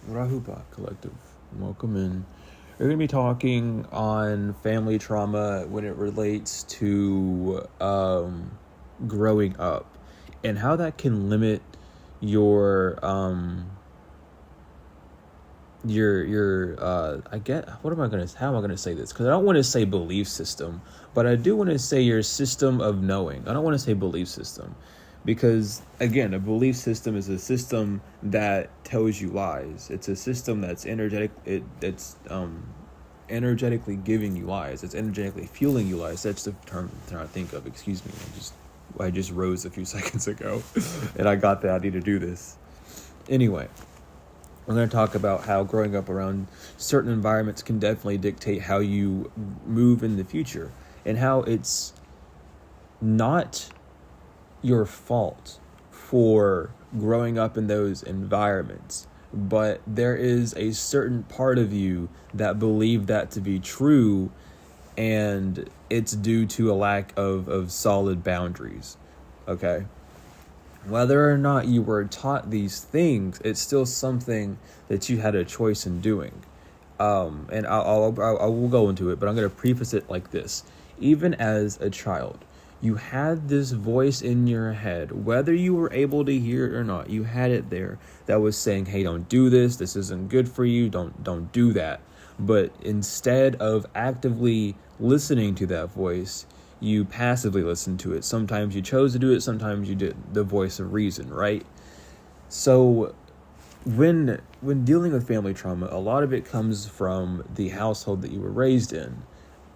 Rahuba Collective. Welcome in. We're going to be talking on family trauma when it relates to growing up and how that can limit your I get how am I gonna say this, because I don't want to say belief system, but I do want to say your system of knowing. I don't want to say belief system, because again, a belief system is a system that tells you lies. It's a system that's it's energetically giving you lies. It's energetically fueling you lies. That's the term I'm trying to think of. Excuse me, I just rose a few seconds ago and I got that I need to do this anyway. I'm going to talk about how growing up around certain environments can definitely dictate how you move in the future, and how it's not your fault for growing up in those environments, but there is a certain part of you that believe that to be true, and it's due to a lack of solid boundaries. Okay? Whether or not you were taught these things, it's still something that you had a choice in doing. And I will go into it, but I'm going to preface it like this. Even as a child, you had this voice in your head, whether you were able to hear it or not, you had it there that was saying, hey, don't do this. This isn't good for you. Don't do that. But instead of actively listening to that voice, you passively listened to it. Sometimes you chose to do it, sometimes you did. The voice of reason, right? So when dealing with family trauma, a lot of it comes from the household that you were raised in.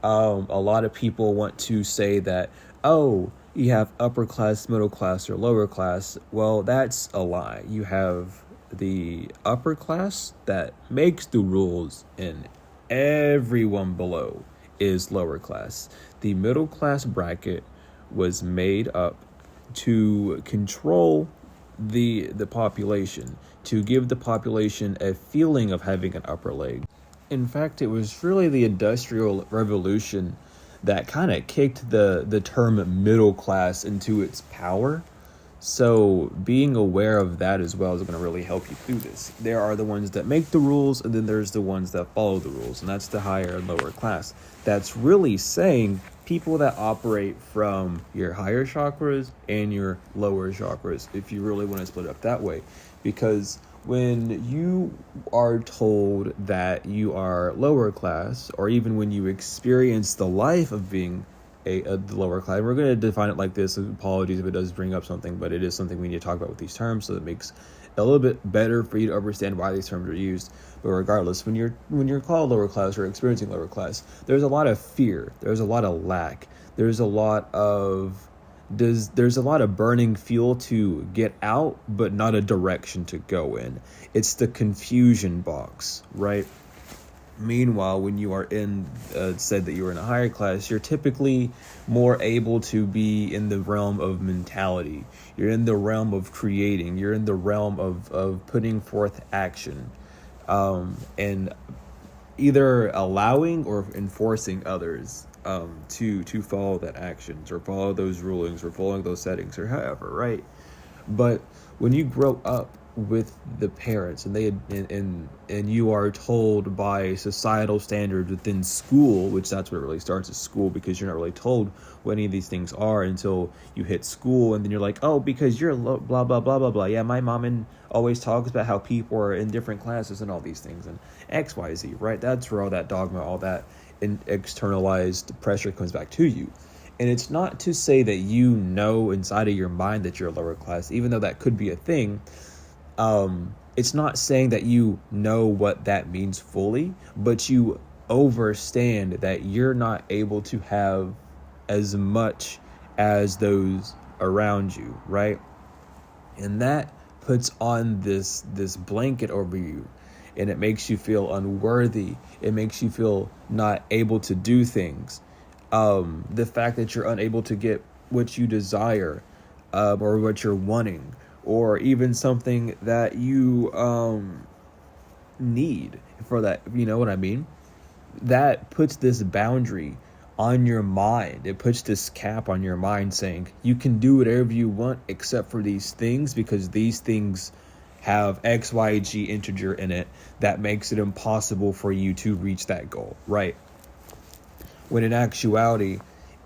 A lot of people want to say that, oh, you have upper class, middle class, or lower class. Well, that's a lie. You have the upper class that makes the rules, and everyone below is lower class. The middle class bracket was made up to control the population, to give the population a feeling of having an upper leg. In fact, it was really the Industrial Revolution that kind of kicked the term middle class into its power. So being aware of that as well is going to really help you through this. There are the ones that make the rules, and then there's the ones that follow the rules, and that's the higher and lower class. That's really saying people that operate from your higher chakras and your lower chakras, if you really want to split it up that way. Because when you are told that you are lower class, or even when you experience the life of being the lower class, we're going to define it like this. Apologies if it does bring up something, but it is something we need to talk about with these terms, so it makes it a little bit better for you to understand why these terms are used. But regardless, when you're called lower class or experiencing lower class, there's a lot of fear, there's a lot of lack, there's a lot of burning fuel to get out, but not a direction to go in. It's the confusion box, right? Meanwhile, when you are said that you are in a higher class, you're typically more able to be in the realm of mentality. You're in the realm of creating. You're in the realm of putting forth action, and either allowing or enforcing others to follow that actions, or follow those rulings, or following those settings, or however, right? But when you grow up with the parents, and and you are told by societal standards within school, which that's what it really starts, is school, because you're not really told what any of these things are until you hit school, and then you're like, oh, because you're blah blah blah blah blah. Yeah, my mom always talks about how people are in different classes and all these things, and XYZ, right? That's where all that dogma, all that externalized pressure comes back to you. And it's not to say that you know inside of your mind that you're a lower class, even though that could be a thing. It's not saying that you know what that means fully, but you understand that you're not able to have as much as those around you, right? And that puts on this blanket over you, and it makes you feel unworthy. It makes you feel not able to do things. The fact that you're unable to get what you desire, or what you're wanting, or even something that you need for that, you know what I mean? That puts this boundary on your mind. It puts this cap on your mind saying you can do whatever you want except for these things, because these things have XYG integer in it that makes it impossible for you to reach that goal, right? When in actuality,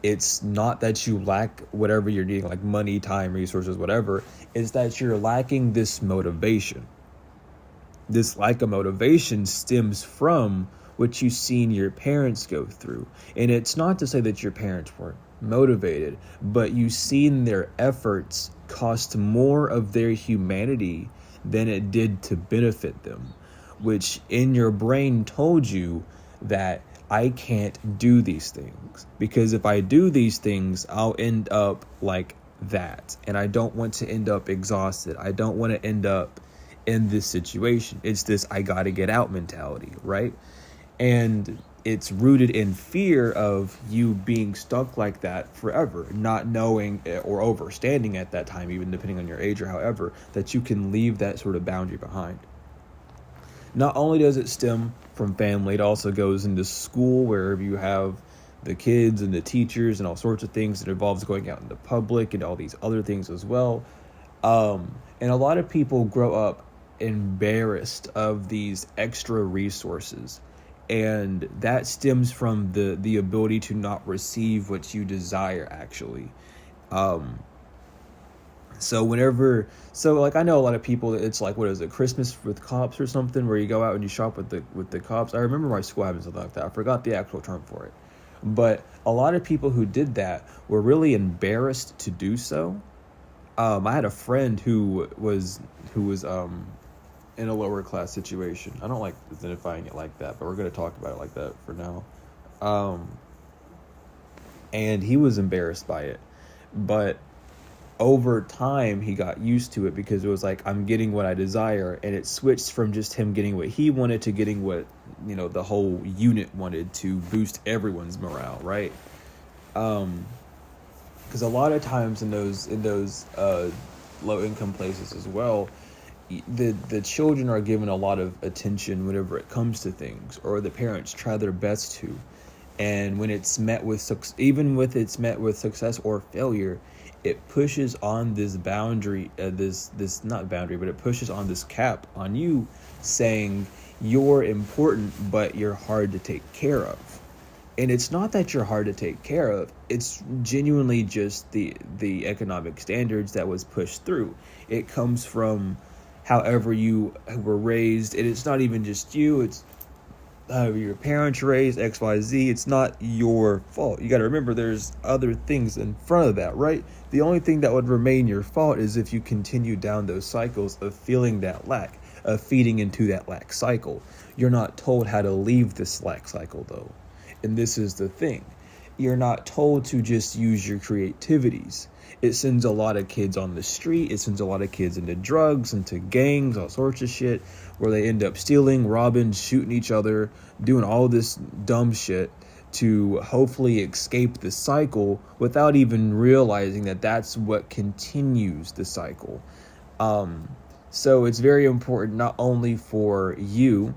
it's not that you lack whatever you're needing, like money, time, resources, whatever. It's that you're lacking this motivation. This lack of motivation stems from what you've seen your parents go through. And it's not to say that your parents weren't motivated, but you've seen their efforts cost more of their humanity than it did to benefit them, which in your brain told you that I can't do these things, because if I do these things, I'll end up like that. And I don't want to end up exhausted. I don't want to end up in this situation. It's this I gotta get out mentality, right? And it's rooted in fear of you being stuck like that forever, not knowing or overstanding at that time, even depending on your age or however, that you can leave that sort of boundary behind. Not only does it stem from family, it also goes into school, wherever you have the kids and the teachers and all sorts of things. It involves going out into public and all these other things as well. And a lot of people grow up embarrassed of these extra resources. And that stems from the ability to not receive what you desire, actually. So like I know a lot of people, it's like, what is it, Christmas with cops or something, where you go out and you shop with the cops. I remember my school having something like that. I forgot the actual term for it. But a lot of people who did that were really embarrassed to do so. I had a friend who was in a lower class situation. I don't like identifying it like that, but we're going to talk about it like that for now. And he was embarrassed by it, but over time he got used to it, because it was like, I'm getting what I desire, and it switched from just him getting what he wanted to getting what, the whole unit wanted, to boost everyone's morale, right? Because a lot of times in those low income places as well, the children are given a lot of attention whenever it comes to things, or the parents try their best to, and when it's met with success or failure, it pushes on this boundary, this not boundary, but it pushes on this cap on you, saying you're important, but you're hard to take care of. And it's not that you're hard to take care of. It's genuinely just the economic standards that was pushed through. It comes from however you were raised. And it's not even just you. It's however your parents were raised, XYZ. It's not your fault. You got to remember there's other things in front of that, right? The only thing that would remain your fault is if you continue down those cycles of feeling that lack, of feeding into that lack cycle. You're not told how to leave this lack cycle, though. And this is the thing. You're not told to just use your creativities. It sends a lot of kids on the street. It sends a lot of kids into drugs, into gangs, all sorts of shit, where they end up stealing, robbing, shooting each other, doing all this dumb shit to hopefully escape the cycle without even realizing that that's what continues the cycle. So it's very important, not only for you,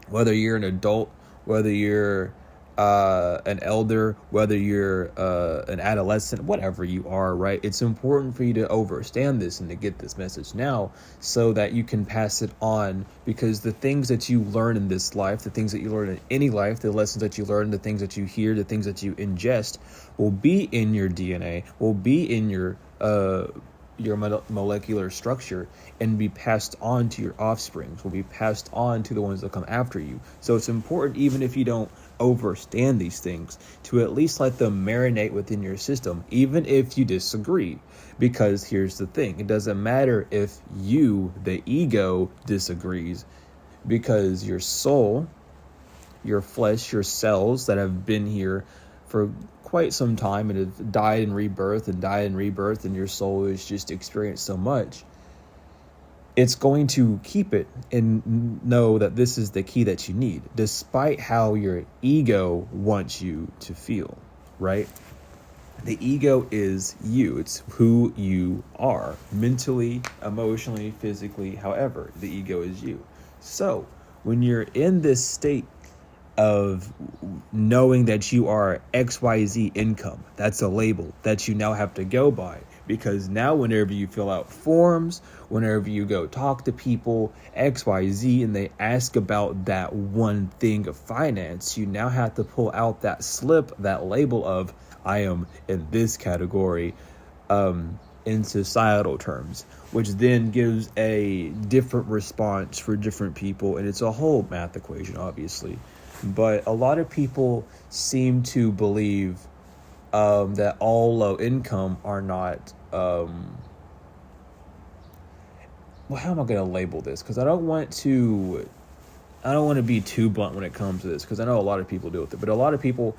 whether you're an adult, whether you're an elder, whether you're an adolescent, whatever you are, right? It's important for you to understand this and to get this message now, so that you can pass it on, because the things that you learn in this life, the things that you learn in any life, the lessons that you learn, the things that you hear, the things that you ingest, will be in your DNA, will be in your molecular structure, and be passed on to your offsprings, will be passed on to the ones that come after you. So it's important, even if you don't overstand these things, to at least let them marinate within your system, even if you disagree. Because here's the thing, it doesn't matter if you, the ego, disagrees, because your soul, your flesh, your cells that have been here for quite some time and have died in rebirth, and your soul has just experienced so much, it's going to keep it and know that this is the key that you need, despite how your ego wants you to feel, right? The ego is you. It's who you are, mentally, emotionally, physically, however, the ego is you. So when you're in this state of knowing that you are XYZ income, that's a label that you now have to go by, because now whenever you fill out forms, whenever you go talk to people, XYZ, and they ask about that one thing of finance, you now have to pull out that slip, that label of I am in this category, in societal terms, which then gives a different response for different people. And it's a whole math equation, obviously. But a lot of people seem to believe that all low income are not, well, how am I going to label this? Because I don't want to be too blunt when it comes to this, because I know a lot of people deal with it. But a lot of people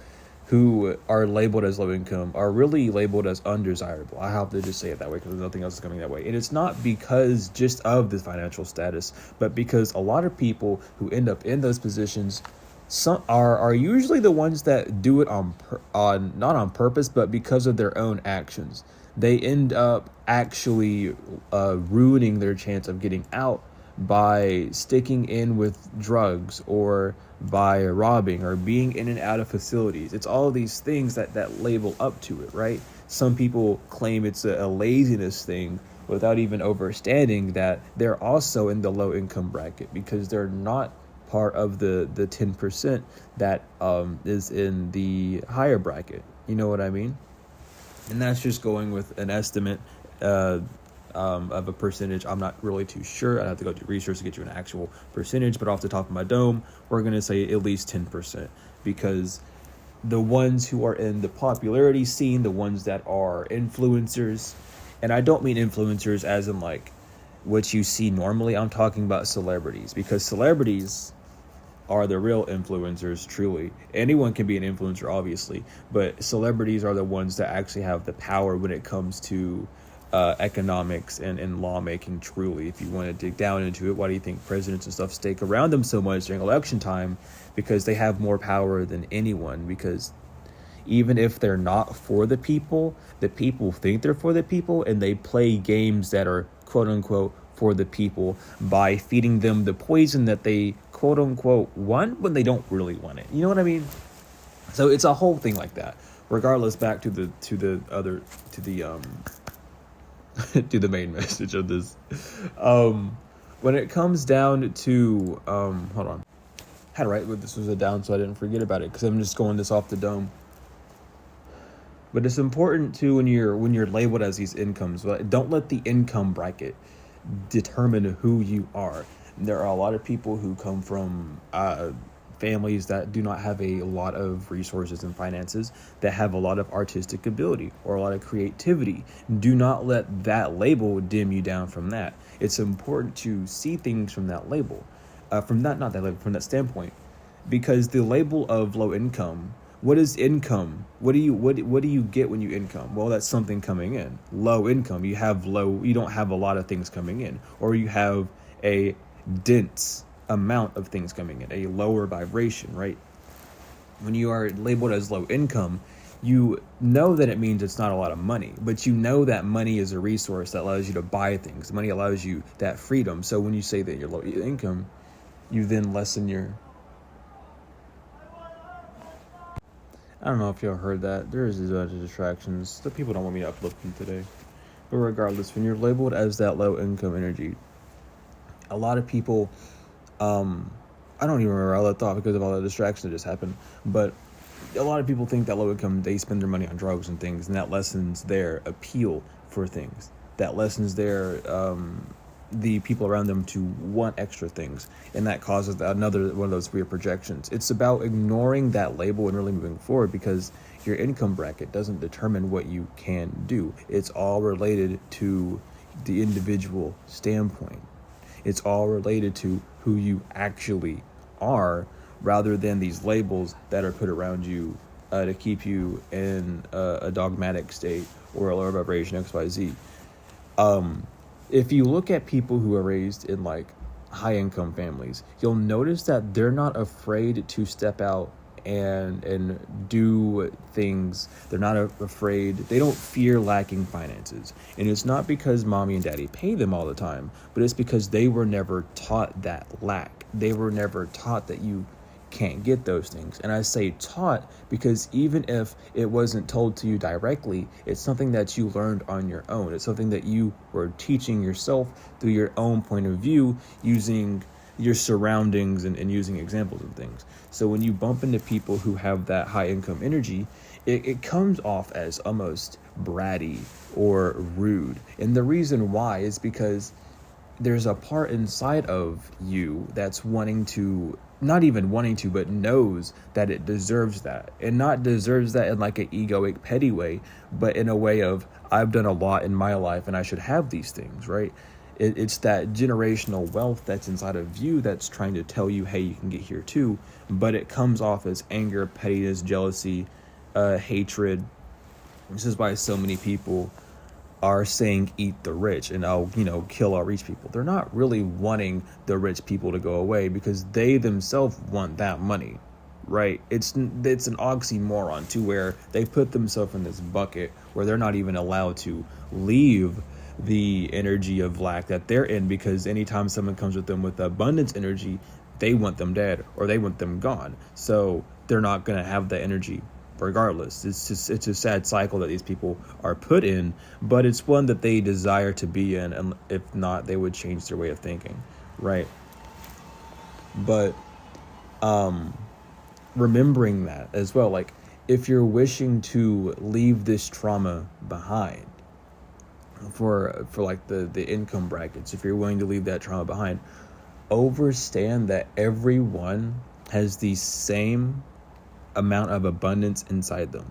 who are labeled as low income are really labeled as undesirable. I have to just say it that way because nothing else is coming that way. And it's not because just of the financial status, but because a lot of people who end up in those positions are usually the ones that do it not on purpose, but because of their own actions. They end up actually ruining their chance of getting out by sticking in with drugs, or by robbing, or being in and out of facilities. It's all of these things that label up to it, right? Some people claim it's a laziness thing without even understanding that they're also in the low income bracket because they're not part of the 10% that is in the higher bracket. You know what I mean? And that's just going with an estimate of a percentage. I'm not really too sure. I'd have to go do research to get you an actual percentage, but off the top of my dome, we're going to say at least 10%, because the ones who are in the popularity scene, the ones that are influencers, and I don't mean influencers as in like what you see normally. I'm talking about celebrities, because celebrities are the real influencers, truly. Anyone can be an influencer, obviously, but celebrities are the ones that actually have the power when it comes to economics and lawmaking, truly. If you want to dig down into it, why do you think presidents and stuff stake around them so much during election time? Because they have more power than anyone. Because even if they're not for the people think they're for the people, and they play games that are quote unquote for the people by feeding them the poison that they quote unquote want when they don't really want it. You know what I mean? So it's a whole thing like that. Regardless, back to the to the main message of this. When it comes down to hold on, I had to write what this was down so I didn't forget about it, because I'm just going this off the dome. But it's important too when you're labeled as these incomes. Don't let the income bracket determine who you are. There are a lot of people who come from families that do not have a lot of resources and finances, that have a lot of artistic ability or a lot of creativity. Do not let that label dim you down from that. It's important to see things from that label, from that standpoint, because the label of low income. What is income? What do you get when you income? Well, that's something coming in. Low income, you don't have a lot of things coming in, or you have a dense amount of things coming in, a lower vibration, right? When you are labeled as low income, you know that it means it's not a lot of money, but you know that money is a resource that allows you to buy things. Money allows you that freedom. So when you say that you're low income, you then lessen your... I don't know if y'all heard that. There is a bunch of distractions. The people don't want me to uplift them today. But regardless, when you're labeled as that low income energy, a lot of people... I don't even remember all that thought because of all the distractions that just happened. But a lot of people think that low income, they spend their money on drugs and things, and that lessens their appeal for things. That lessens the people around them to want extra things, and that causes another one of those weird projections. It's about ignoring that label and really moving forward, because your income bracket doesn't determine what you can do. It's all related to the individual standpoint. It's all related to who you actually are, rather than these labels that are put around you to keep you in a dogmatic state or a lower vibration, XYZ. If you look at people who are raised in like high income families, you'll notice that they're not afraid to step out and do things. They're not afraid. They don't fear lacking finances. And it's not because mommy and daddy pay them all the time, but it's because they were never taught that lack. They were never taught that you can't get those things. And I say taught because even if it wasn't told to you directly, it's something that you learned on your own. It's something that you were teaching yourself through your own point of view, using your surroundings and using examples of things. So when you bump into people who have that high income energy, it comes off as almost bratty or rude. And the reason why is because there's a part inside of you that's wanting to, not even wanting to, but knows that it deserves that. And not deserves that in like an egoic, petty way, but in a way of, I've done a lot in my life and I should have these things, right? It's that generational wealth that's inside of you that's trying to tell you, hey, you can get here too. But it comes off as anger, pettiness, jealousy, hatred. This is why so many people are saying eat the rich and I'll, kill our rich people. They're not really wanting the rich people to go away because they themselves want that money, right? It's an oxymoron to where they put themselves in this bucket where they're not even allowed to leave the energy of lack that they're in, because anytime someone comes with them with abundance energy, they want them dead or they want them gone. So they're not going to have the energy regardless. It's a sad cycle that these people are put in, but it's one that they desire to be in, and if not, they would change their way of thinking, right? But remembering that as well, like if you're wishing to leave this trauma behind for like the income brackets, if you're willing to leave that trauma behind, understand that everyone has the same amount of abundance inside them.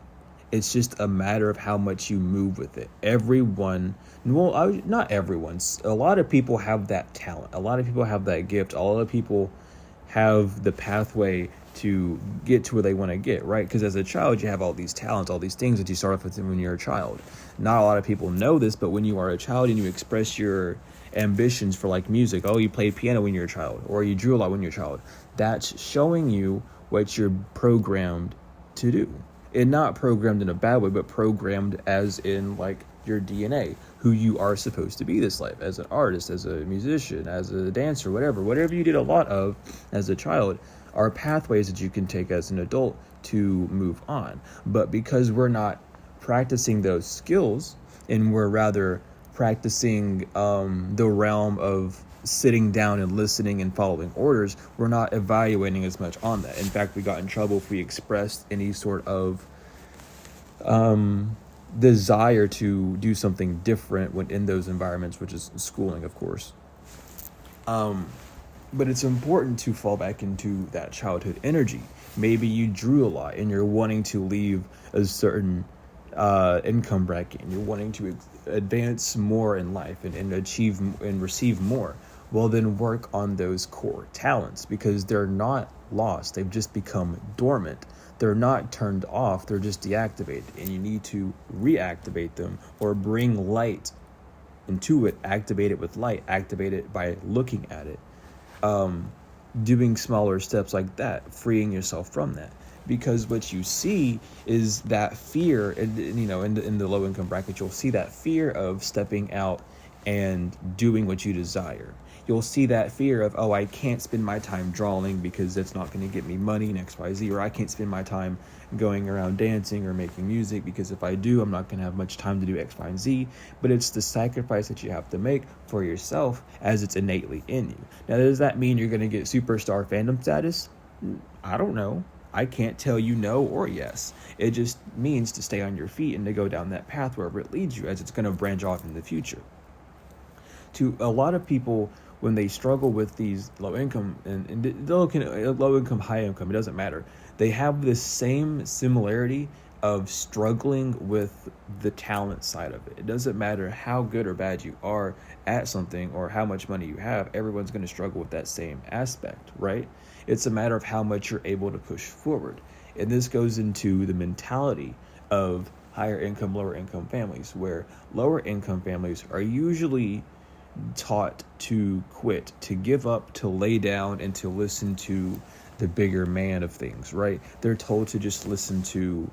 It's just a matter of how much you move with it. Everyone, well, not everyone. A lot of people have that talent. A lot of people have that gift. A lot of people have the pathway to get to where they want to get, right? Because as a child, you have all these talents, all these things that you start off with when you're a child. Not a lot of people know this, but when you are a child and you express your ambitions for like music, you played piano when you're a child, or you drew a lot when you're a child, that's showing you what you're programmed to do. And not programmed in a bad way, but programmed as in like your DNA, who you are supposed to be this life, as an artist, as a musician, as a dancer, whatever you did a lot of as a child are pathways that you can take as an adult to move on. But because we're not practicing those skills, and we're rather practicing the realm of sitting down and listening and following orders, we're not evaluating as much on that. In fact, we got in trouble if we expressed any sort of desire to do something different when in those environments, which is schooling, of course. But it's important to fall back into that childhood energy. Maybe you drew a lot and you're wanting to leave a certain income bracket, and you're wanting to advance more in life and achieve and receive more. Well, then work on those core talents, because they're not lost. They've just become dormant. They're not turned off. They're just deactivated, and you need to reactivate them or bring light into it. Activate it with light. Activate it by looking at it. Doing smaller steps like that, freeing yourself from that. Because what you see is that fear, and in the low income bracket, you'll see that fear of stepping out and doing what you desire. You'll see that fear of, I can't spend my time drawing because that's not going to get me money in XYZ, or I can't spend my time going around dancing or making music because if I do, I'm not going to have much time to do X, Y, and Z. But it's the sacrifice that you have to make for yourself as it's innately in you. Now, does that mean you're going to get superstar fandom status? I don't know. I can't tell you no or yes. It just means to stay on your feet and to go down that path wherever it leads you, as it's going to branch off in the future. To a lot of people, when they struggle with these low income and low income, high income, it doesn't matter. They have this same similarity of struggling with the talent side of it. It doesn't matter how good or bad you are at something or how much money you have. Everyone's going to struggle with that same aspect, right? It's a matter of how much you're able to push forward. And this goes into the mentality of higher income, lower income families, where lower income families are usually taught to quit, to give up, to lay down, and to listen to the bigger man of things, right? They're told to just listen to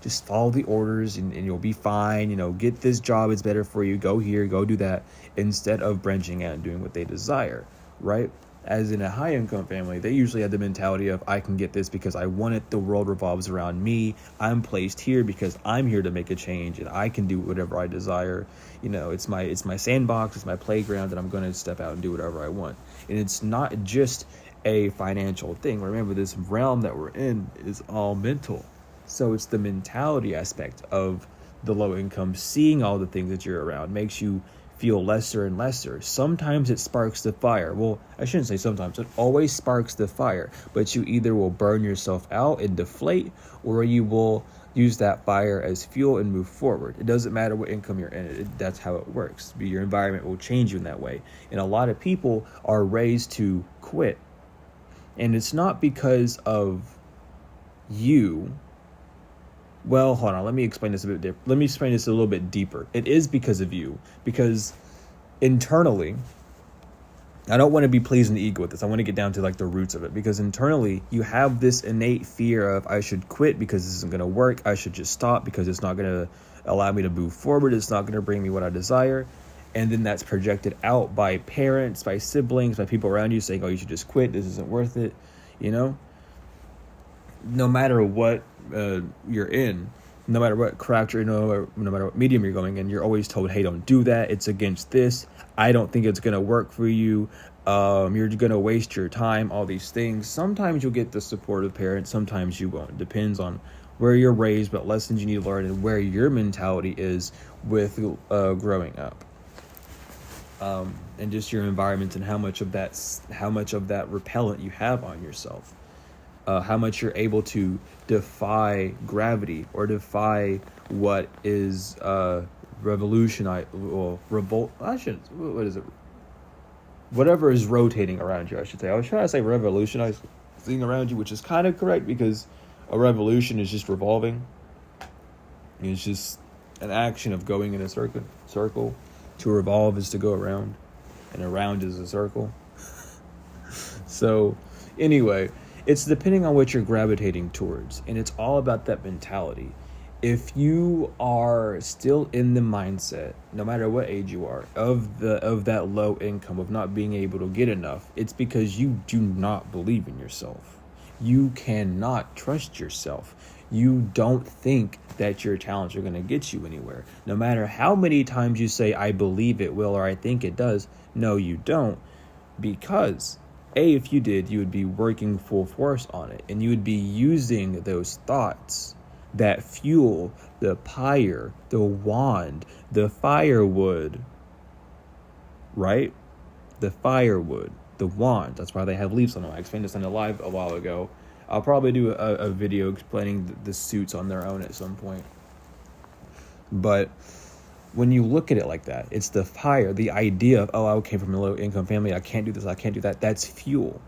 just follow the orders and you'll be fine, get this job, it's better for you, go here, go do that, instead of branching out and doing what they desire, right? As in a high income family, they usually have the mentality of, I can get this because I want it. The world revolves around me. I'm placed here because I'm here to make a change, and I can do whatever I desire. It's my sandbox, it's my playground, and I'm going to step out and do whatever I want. And it's not just a financial thing. Remember, this realm that we're in is all mental. So it's the mentality aspect of the low income. Seeing all the things that you're around makes you feel lesser and lesser. Sometimes it sparks the fire. Well, I shouldn't say sometimes. It always sparks the fire. But you either will burn yourself out and deflate, or you will use that fire as fuel and move forward. It doesn't matter what income you're in. That's how it works. Your environment will change you in that way. And a lot of people are raised to quit. And it's not because of you. Well, hold on. Let me explain this a bit different. Let me explain this a little bit deeper. It is because of you. Because internally, I don't want to be pleasing the ego with this. I want to get down to like the roots of it. Because internally, you have this innate fear of, I should quit because this isn't going to work. I should just stop because it's not going to allow me to move forward. It's not going to bring me what I desire. And then that's projected out by parents, by siblings, by people around you saying, oh, you should just quit. This isn't worth it. No matter what you're in, no matter what character, or no matter what medium you're going in, you're always told, hey, don't do that. It's against this. I don't think it's going to work for you. You're going to waste your time, all these things. Sometimes you'll get the support of parents. Sometimes you won't. It depends on where you're raised, what lessons you need to learn, and where your mentality is with growing up. And just your environment and how much of that repellent you have on yourself. How much you're able to defy gravity or defy what is whatever is rotating around you, I should say. I was trying to say revolutionizing around you, which is kind of correct, because a revolution is just revolving. It's just an action of going in a circle. To revolve is to go around, and around is a circle. So anyway, it's depending on what you're gravitating towards, and it's all about that mentality. If you are still in the mindset, no matter what age you are, of that low income, of not being able to get enough, it's because you do not believe in yourself. You cannot trust yourself. You don't think that your talents are going to get you anywhere. No matter how many times you say, I believe it will, or I think it does, no, you don't. Because if you did, you would be working full force on it, and you would be using those thoughts that fuel the pyre, the wand, the firewood, right? The firewood, the wand. That's why they have leaves on them. I explained this on the live a while ago. I'll probably do a video explaining the suits on their own at some point. But when you look at it like that, it's the fire, the idea of, oh, I came from a low income family, I can't do this, I can't do that. That's fuel.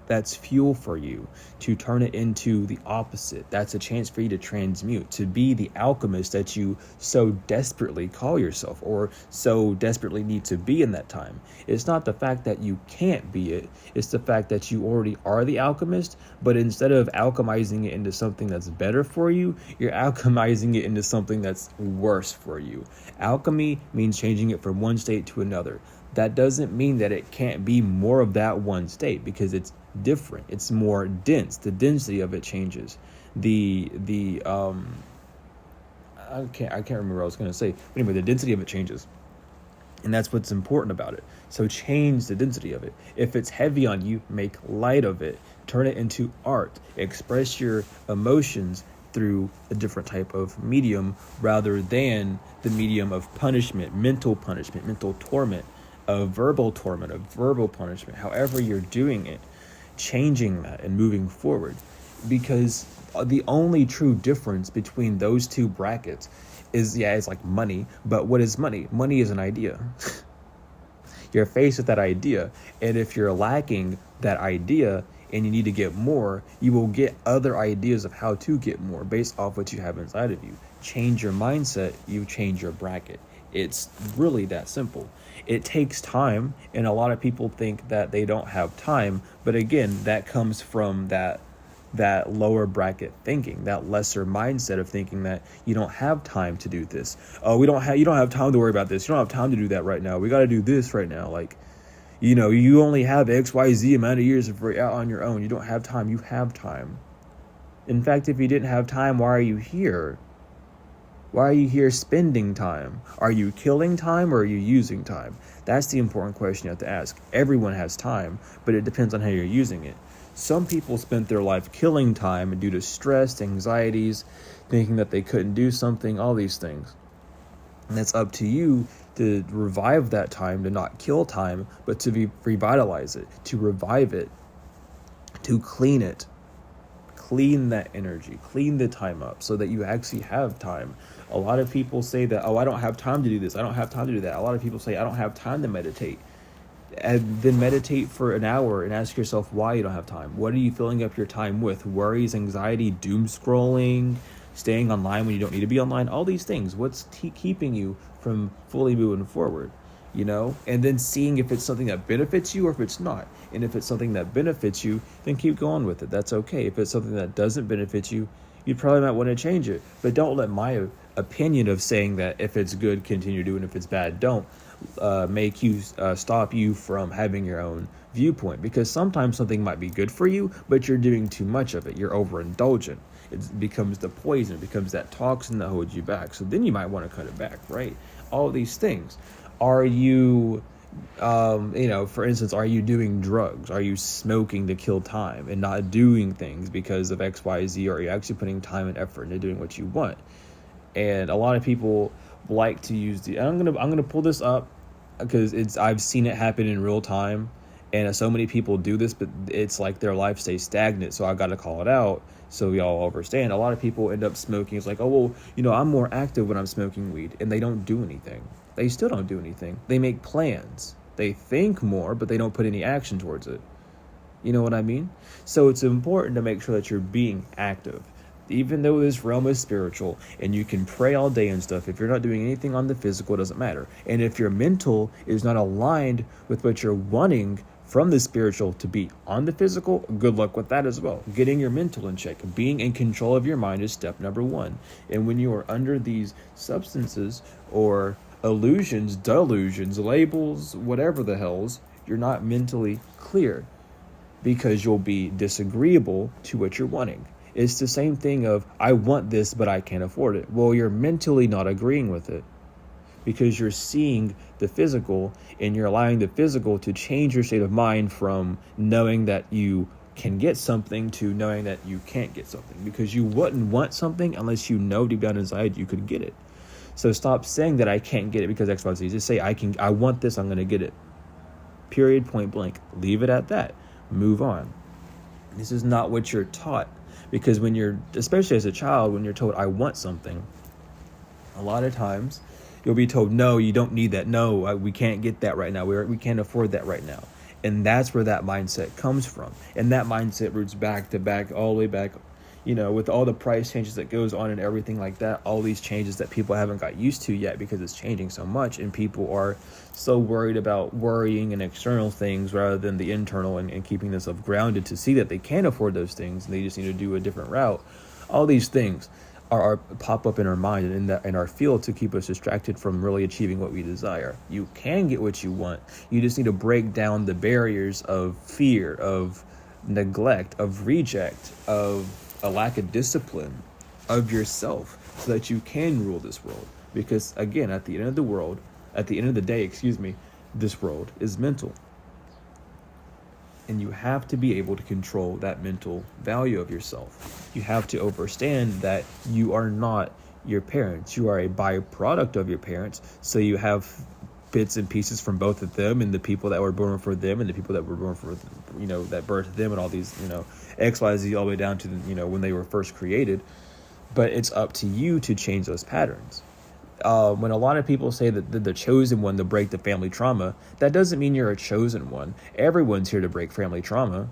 That's fuel for you to turn it into the opposite. That's a chance for you to transmute, to be the alchemist that you so desperately call yourself, or so desperately need to be in that time. It's not the fact that you can't be it. It's the fact that you already are the alchemist, but instead of alchemizing it into something that's better for you, you're alchemizing it into something that's worse for you. Alchemy means changing it from one state to another. That doesn't mean that it can't be more of that one state, because it's different. It's more dense. The density of it changes. I can't remember what I was going to say. But anyway, the density of it changes. And that's what's important about it. So change the density of it. If it's heavy on you, make light of it. Turn it into art. Express your emotions through a different type of medium, rather than the medium of punishment, mental torment, a verbal torment, a verbal punishment. However you're doing it, changing that and moving forward. Because the only true difference between those two brackets is, it's like money. But what is money? Money is an idea. You're faced with that idea. And if you're lacking that idea and you need to get more, you will get other ideas of how to get more based off what you have inside of you. Change your mindset, you change your bracket. It's really that simple. It takes time, and a lot of people think that they don't have time. But again, that comes from that lower bracket thinking, that lesser mindset of thinking that you don't have time to do this. Oh, you don't have time to worry about this. You don't have time to do that right now. We got to do this right now. Like, You only have XYZ amount of years if you're out on your own. You don't have time. You have time. In fact, if you didn't have time, why are you here? Why are you here spending time? Are you killing time or are you using time? That's the important question you have to ask. Everyone has time, but it depends on how you're using it. Some people spent their life killing time due to stress, anxieties, thinking that they couldn't do something, all these things. And it's up to you to revive that time, to not kill time, but to revitalize it, to revive it, to clean it. Clean that energy, clean the time up so that you actually have time. A lot of people say that, I don't have time to do this. I don't have time to do that. A lot of people say, I don't have time to meditate. And then meditate for an hour and ask yourself why you don't have time. What are you filling up your time with? Worries, anxiety, doom scrolling, staying online when you don't need to be online, all these things. What's keeping you from fully moving forward? And then seeing if it's something that benefits you or if it's not. And if it's something that benefits you, then keep going with it. That's okay. If it's something that doesn't benefit you, you probably might want to change it. But don't let my opinion of saying that if it's good, continue doing, if it's bad, don't make you stop you from having your own viewpoint. Because sometimes something might be good for you, but you're doing too much of it. You're overindulgent. It becomes the poison. It becomes that toxin that holds you back. So then you might want to cut it back, right? All these things. Are you, for instance, are you doing drugs? Are you smoking to kill time and not doing things because of X, Y, Z? Or are you actually putting time and effort into doing what you want? And a lot of people like to use I'm gonna pull this up because I've seen it happen in real time, and so many people do this, but it's like their life stays stagnant. So I got to call it out so y'all understand. A lot of people end up smoking. It's like, oh well, I'm more active when I'm smoking weed, and they don't do anything. They still don't do anything. They make plans. They think more, but they don't put any action towards it. You know what I mean? So it's important to make sure that you're being active. Even though this realm is spiritual and you can pray all day and stuff, if you're not doing anything on the physical, it doesn't matter. And if your mental is not aligned with what you're wanting from the spiritual to be on the physical, good luck with that as well. Getting your mental in check, being in control of your mind is step number one. And when you are under these substances or illusions, delusions, labels, whatever the hells, you're not mentally clear because you'll be disagreeable to what you're wanting. It's the same thing of, I want this, but I can't afford it. Well, you're mentally not agreeing with it because you're seeing the physical and you're allowing the physical to change your state of mind from knowing that you can get something to knowing that you can't get something, because you wouldn't want something unless you know deep down inside you could get it. So stop saying that I can't get it because X, Y, Z. Just say, I want this, I'm going to get it. Period, point blank. Leave it at that. Move on. This is not what you're taught. Because when you're, especially as a child, when you're told, I want something, a lot of times you'll be told, no, you don't need that. No, we can't get that right now. We can't afford that right now. And that's where that mindset comes from. And that mindset roots back to back, all the way back, with all the price changes that goes on and everything like that, all these changes that people haven't got used to yet because it's changing so much, and people are so worried about worrying and external things rather than the internal and keeping themselves grounded to see that they can afford those things and they just need to do a different route. All these things are pop up in our mind and in our field to keep us distracted from really achieving what we desire. You can get what you want. You just need to break down the barriers of fear, of neglect, of reject, of a lack of discipline of yourself so that you can rule this world. Because again, at the end of the day, this world is mental. And you have to be able to control that mental value of yourself. You have to understand that you are not your parents. You are a byproduct of your parents. So you have bits and pieces from both of them, and the people that were born for them and the people that were born for, that birthed them, and all these, X, Y, Z, all the way down to, when they were first created. But it's up to you to change those patterns. When a lot of people say that the chosen one to break the family trauma, that doesn't mean you're a chosen one. Everyone's here to break family trauma.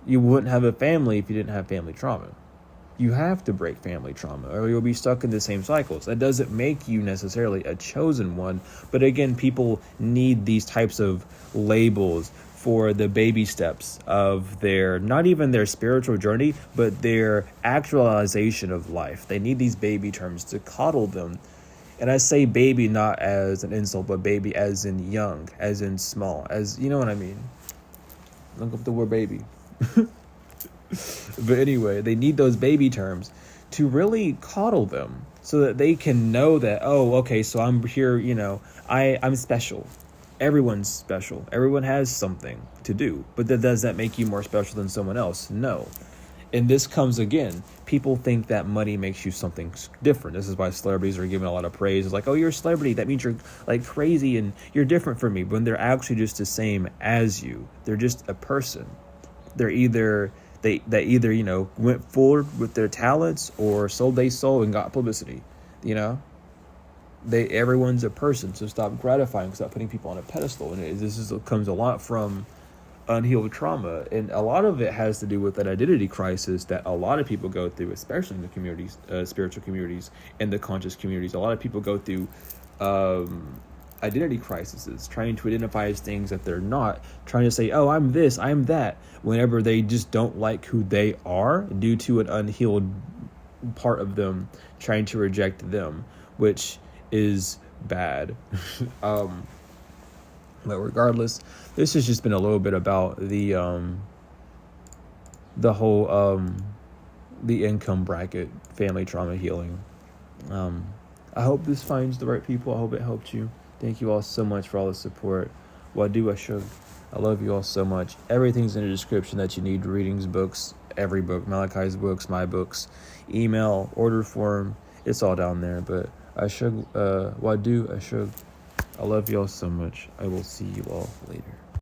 You wouldn't have a family if you didn't have family trauma. You have to break family trauma or you'll be stuck in the same cycles. That doesn't make you necessarily a chosen one. But again, people need these types of labels for the baby steps of their, not even their spiritual journey, but their actualization of life. They need these baby terms to coddle them And I say baby not as an insult, but baby as in young, as in small, as, you know what I mean? Look up the word baby. But anyway, they need those baby terms to really coddle them so that they can know that, oh, okay, so I'm here, I'm special. Everyone's special. Everyone has something to do. But does that make you more special than someone else? No. And this comes again. People think that money makes you something different. This is why celebrities are given a lot of praise. It's like, oh, you're a celebrity. That means you're like crazy and you're different from me. When they're actually just the same as you. They're just a person. They're either went forward with their talents or sold their soul and got publicity. Everyone's a person. So stop gratifying. Stop putting people on a pedestal. And this comes a lot from unhealed trauma, and a lot of it has to do with that identity crisis that a lot of people go through, especially in the communities, spiritual communities and the conscious communities. A lot of people go through identity crises, trying to identify as things that they're not, trying to say, oh, I'm this, I'm that, whenever they just don't like who they are due to an unhealed part of them trying to reject them, which is bad. But regardless, this has just been a little bit about the whole the income bracket, family trauma healing. I hope this finds the right people. I hope it helped you. Thank you all so much for all the support. Wadu Ashug. I love you all so much. Everything's in the description that you need. Readings, books, every book, Malachi's books, my books, email, order form. It's all down there. But Ashug, Wadu Ashug. I love you all so much. I will see you all later.